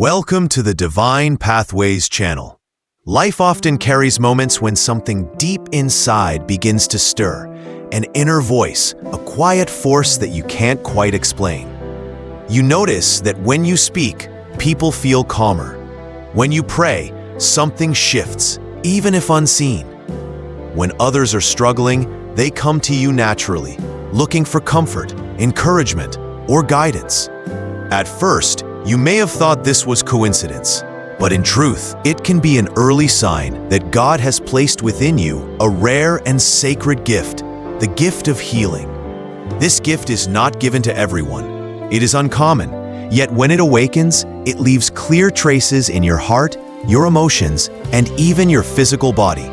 Welcome to the Divine Pathways channel. Life often carries moments when something deep inside begins to stir, an inner voice, a quiet force that you can't quite explain. You notice that when you speak, people feel calmer. When you pray, something shifts, even if unseen. When others are struggling, they come to you naturally, looking for comfort, encouragement, or guidance. At first, you may have thought this was coincidence, but in truth, it can be an early sign that God has placed within you a rare and sacred gift, the gift of healing. This gift is not given to everyone. It is uncommon, yet when it awakens, it leaves clear traces in your heart, your emotions, and even your physical body.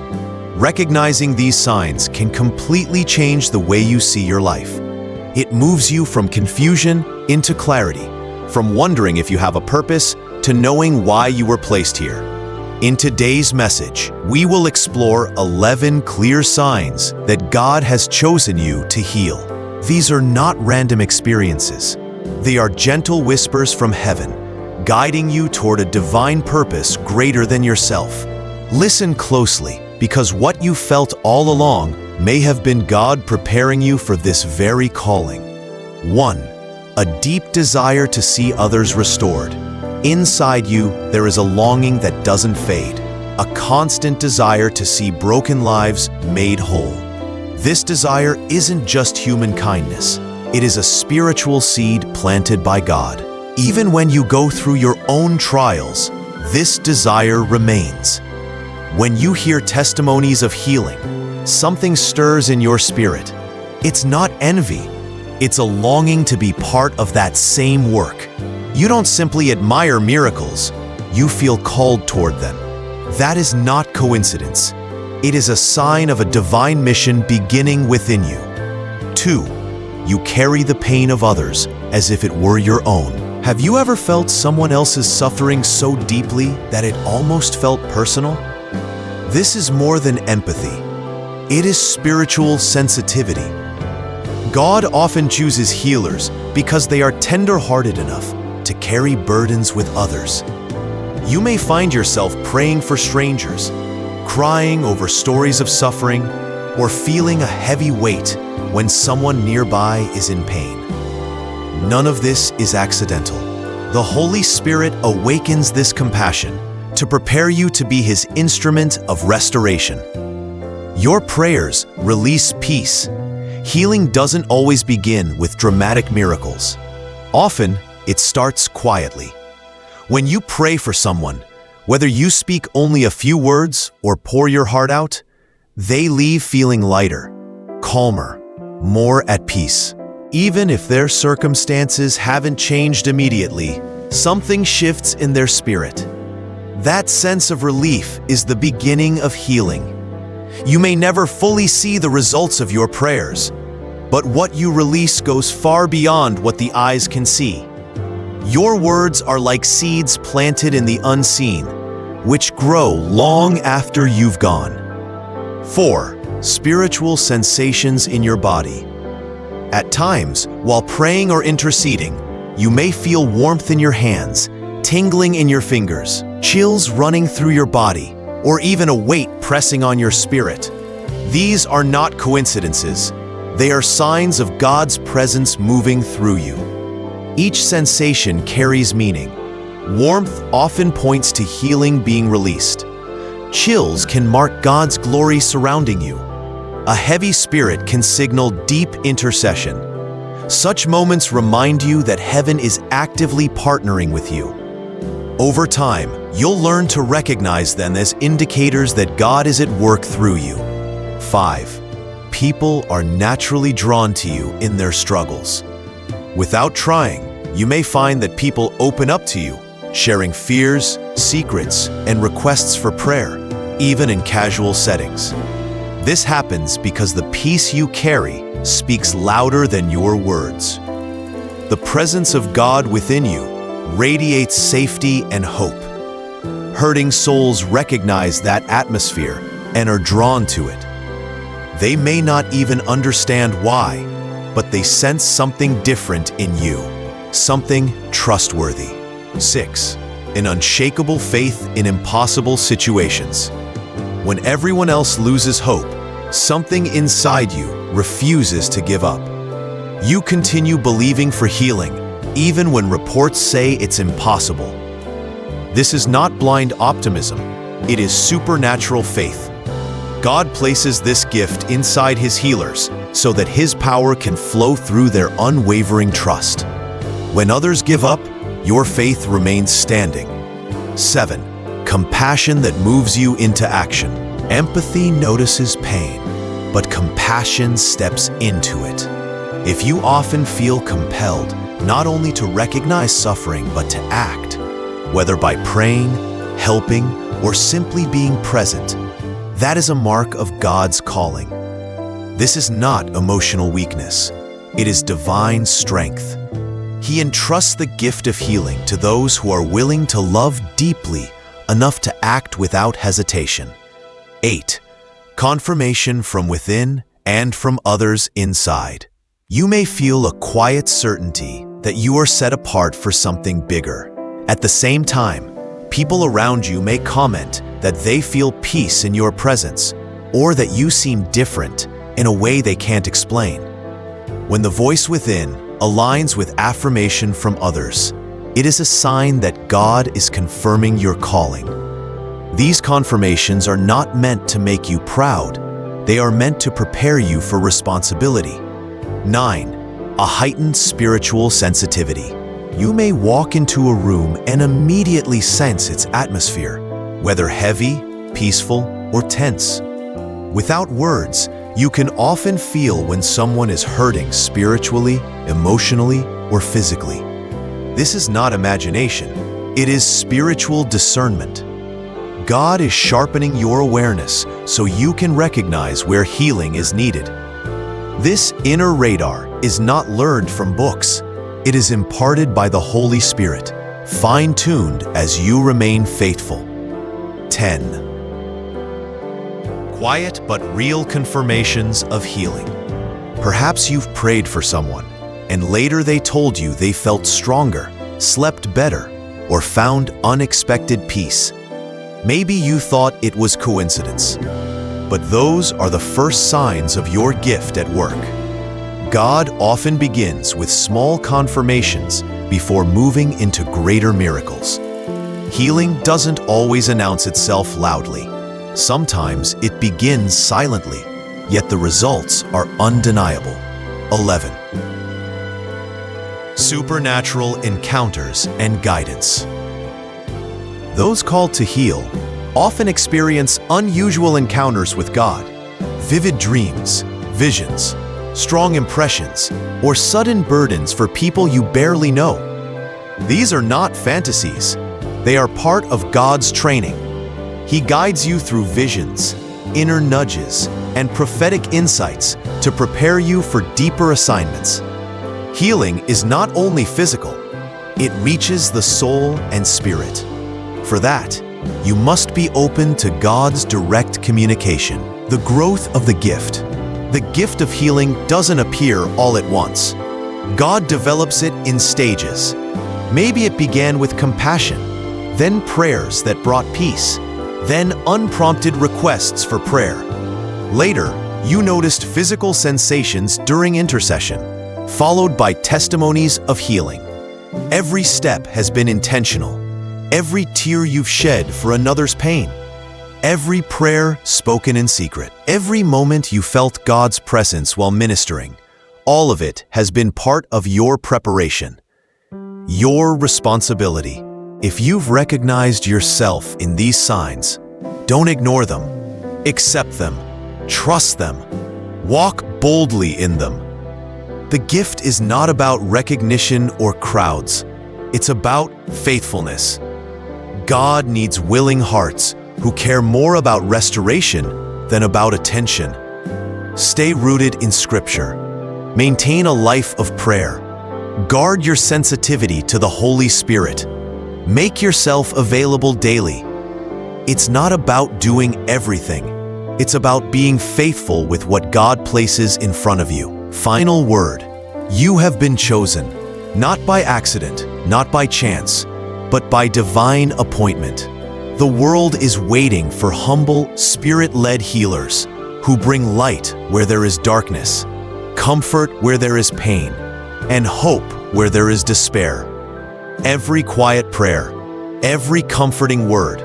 Recognizing these signs can completely change the way you see your life. It moves you from confusion into clarity, from wondering if you have a purpose to knowing why you were placed here. In today's message, we will explore 11 clear signs that God has chosen you to heal. These are not random experiences. They are gentle whispers from heaven, guiding you toward a divine purpose greater than yourself. Listen closely, because what you felt all along may have been God preparing you for this very calling. 1. A deep desire to see others restored. Inside you, there is a longing that doesn't fade, a constant desire to see broken lives made whole. This desire isn't just human kindness. It is a spiritual seed planted by God. Even when you go through your own trials, this desire remains. When you hear testimonies of healing, something stirs in your spirit. It's not envy. It's a longing to be part of that same work. You don't simply admire miracles, you feel called toward them. That is not coincidence. It is a sign of a divine mission beginning within you. 2. You carry the pain of others as if it were your own. Have you ever felt someone else's suffering so deeply that it almost felt personal? This is more than empathy. It is spiritual sensitivity. God often chooses healers because they are tender-hearted enough to carry burdens with others. You may find yourself praying for strangers, crying over stories of suffering, or feeling a heavy weight when someone nearby is in pain. None of this is accidental. The Holy Spirit awakens this compassion to prepare you to be His instrument of restoration. Your prayers release peace. Healing doesn't always begin with dramatic miracles. Often, it starts quietly. When you pray for someone, whether you speak only a few words or pour your heart out, they leave feeling lighter, calmer, more at peace. Even if their circumstances haven't changed immediately, something shifts in their spirit. That sense of relief is the beginning of healing. You may never fully see the results of your prayers, but what you release goes far beyond what the eyes can see. Your words are like seeds planted in the unseen, which grow long after you've gone. 4. Spiritual sensations in your body. At times, while praying or interceding, you may feel warmth in your hands, tingling in your fingers, chills running through your body, or even a weight pressing on your spirit. These are not coincidences. They are signs of God's presence moving through you. Each sensation carries meaning. Warmth often points to healing being released. Chills can mark God's glory surrounding you. A heavy spirit can signal deep intercession. Such moments remind you that heaven is actively partnering with you. Over time, you'll learn to recognize them as indicators that God is at work through you. 5. People are naturally drawn to you in their struggles. Without trying, you may find that people open up to you, sharing fears, secrets, and requests for prayer, even in casual settings. This happens because the peace you carry speaks louder than your words. The presence of God within you radiates safety and hope. Hurting souls recognize that atmosphere and are drawn to it. They may not even understand why, but they sense something different in you, something trustworthy. 6. an unshakable faith in impossible situations. When everyone else loses hope, something inside you refuses to give up. You continue believing for healing, even when reports say it's impossible. This is not blind optimism, it is supernatural faith. God places this gift inside His healers so that His power can flow through their unwavering trust. When others give up, your faith remains standing. 7. Compassion that moves you into action. Empathy notices pain, but compassion steps into it. If you often feel compelled not only to recognize suffering but to act, whether by praying, helping, or simply being present, that is a mark of God's calling. This is not emotional weakness. It is divine strength. He entrusts the gift of healing to those who are willing to love deeply enough to act without hesitation. 8. Confirmation from within and from others inside. You may feel a quiet certainty that you are set apart for something bigger. At the same time, people around you may comment that they feel peace in your presence, or that you seem different in a way they can't explain. When the voice within aligns with affirmation from others, it is a sign that God is confirming your calling. These confirmations are not meant to make you proud. They are meant to prepare you for responsibility. 9. A heightened spiritual sensitivity. You may walk into a room and immediately sense its atmosphere, whether heavy, peaceful, or tense. Without words, you can often feel when someone is hurting spiritually, emotionally, or physically. This is not imagination, it is spiritual discernment. God is sharpening your awareness so you can recognize where healing is needed. This inner radar is not learned from books. It is imparted by the Holy Spirit, fine-tuned as you remain faithful. 10. Quiet but real confirmations of healing. Perhaps you've prayed for someone, and later they told you they felt stronger, slept better, or found unexpected peace. Maybe you thought it was coincidence, but those are the first signs of your gift at work. God often begins with small confirmations before moving into greater miracles. Healing doesn't always announce itself loudly. Sometimes it begins silently, yet the results are undeniable. 11. Supernatural encounters and guidance. Those called to heal often experience unusual encounters with God. Vivid dreams, visions, strong impressions, or sudden burdens for people you barely know. These are not fantasies. They are part of God's training. He guides you through visions, inner nudges, and prophetic insights to prepare you for deeper assignments. Healing is not only physical, it reaches the soul and spirit. For that, you must be open to God's direct communication. The growth of the gift. The gift of healing doesn't appear all at once. God develops it in stages. Maybe it began with compassion, then prayers that brought peace, then unprompted requests for prayer. Later, you noticed physical sensations during intercession, followed by testimonies of healing. Every step has been intentional. Every tear you've shed for another's pain. Every prayer spoken in secret. Every moment you felt God's presence while ministering. All of it has been part of your preparation. Your responsibility. If you've recognized yourself in these signs, don't ignore them. Accept them. Trust them. Walk boldly in them. The gift is not about recognition or crowds. It's about faithfulness. God needs willing hearts who care more about restoration than about attention. Stay rooted in Scripture. Maintain a life of prayer. Guard your sensitivity to the Holy Spirit. Make yourself available daily. It's not about doing everything. It's about being faithful with what God places in front of you. Final word. You have been chosen, not by accident, not by chance. but by divine appointment. The world is waiting for humble, spirit-led healers who bring light where there is darkness, comfort where there is pain, and hope where there is despair. Every quiet prayer, every comforting word,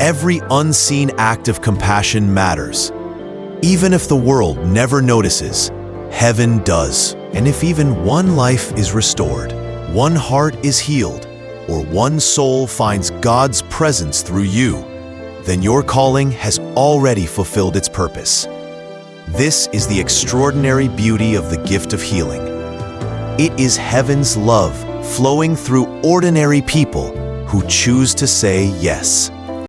every unseen act of compassion matters. Even if the world never notices, heaven does. And if even one life is restored, one heart is healed, or one soul finds God's presence through you, then your calling has already fulfilled its purpose. This is the extraordinary beauty of the gift of healing. It is heaven's love flowing through ordinary people who choose to say yes.